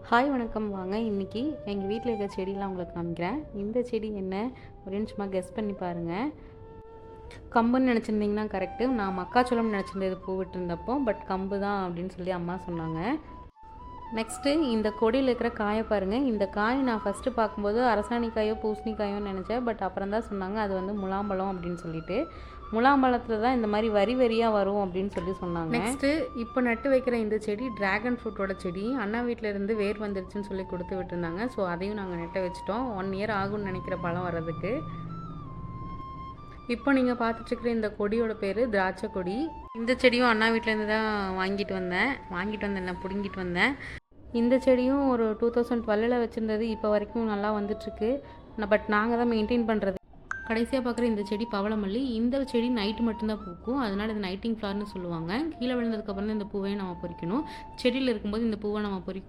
Hi வணக்கம். வாங்க இன்றைக்கி எங்கள் வீட்டில் இருக்கிற செடியெலாம் உங்களுக்கு காமிக்கிறேன். இந்த செடி என்ன அப்படின்னு சும்மா கெஸ் பண்ணி பாருங்கள். கம்புன்னு நினச்சிருந்தீங்கன்னா கரெக்டு. நான் மக்காச்சோளம்னு நினச்சிருந்தது பூ விட்டுருந்தப்போ, பட் கம்பு தான் அப்படின்னு சொல்லி அம்மா சொன்னாங்க. நெக்ஸ்ட்டு இந்த கொடியில் இருக்கிற காயை பாருங்கள். இந்த காய் நான் ஃபஸ்ட்டு பார்க்கும்போது அரசாணிக்காயோ பூசணிக்காயோன்னு நினச்சேன். பட் அப்புறம் தான் சொன்னாங்க அது வந்து முலாம்பழம் அப்படின்னு சொல்லிட்டு. முலாம்பழத்தில் தான் இந்த மாதிரி வரி வரியாக வரும் அப்படின்னு சொல்லி சொன்னாங்க. நெக்ஸ்ட்டு இப்போ நட்டு வைக்கிற இந்த செடி ட்ராகன் ஃப்ரூட்டோட செடி. அண்ணா வீட்டில் இருந்து வேர் வந்துருச்சுன்னு சொல்லி கொடுத்து விட்டுருந்தாங்க. ஸோ அதையும் நாங்கள் நட்ட வச்சிட்டோம். 1 இயர் ஆகும்னு நினைக்கிற பழம் வர்றதுக்கு. இப்போ நீங்கள் பார்த்துட்ருக்குற இந்த கொடியோட பேர் திராட்சை கொடி. இந்த செடியும் அண்ணா வீட்டிலேருந்து தான் வாங்கிட்டு வந்தேன் பிடுங்கிட்டு வந்தேன். இந்த செடியும் ஒரு 2012 வச்சுருந்தது. இப்போ வரைக்கும் நல்லா வந்துட்டுருக்கு. பட் நாங்கள் தான் மெயின்டைன் பண்ணுறது. கடைசியாக பார்க்குற இந்த செடி பவளமல்லி. இந்த செடி நைட்டு மட்டும்தான் பூக்கும். அதனால் இது நைட்டிங் ஃப்ளவர்னு சொல்லுவாங்க. கீழே விழுந்ததுக்கப்புறம் தான் இந்த பூவையும் நம்ம பறிக்கணும். செடியில் இருக்கும்போது இந்த பூவை நம்ம பறிக்கணும்.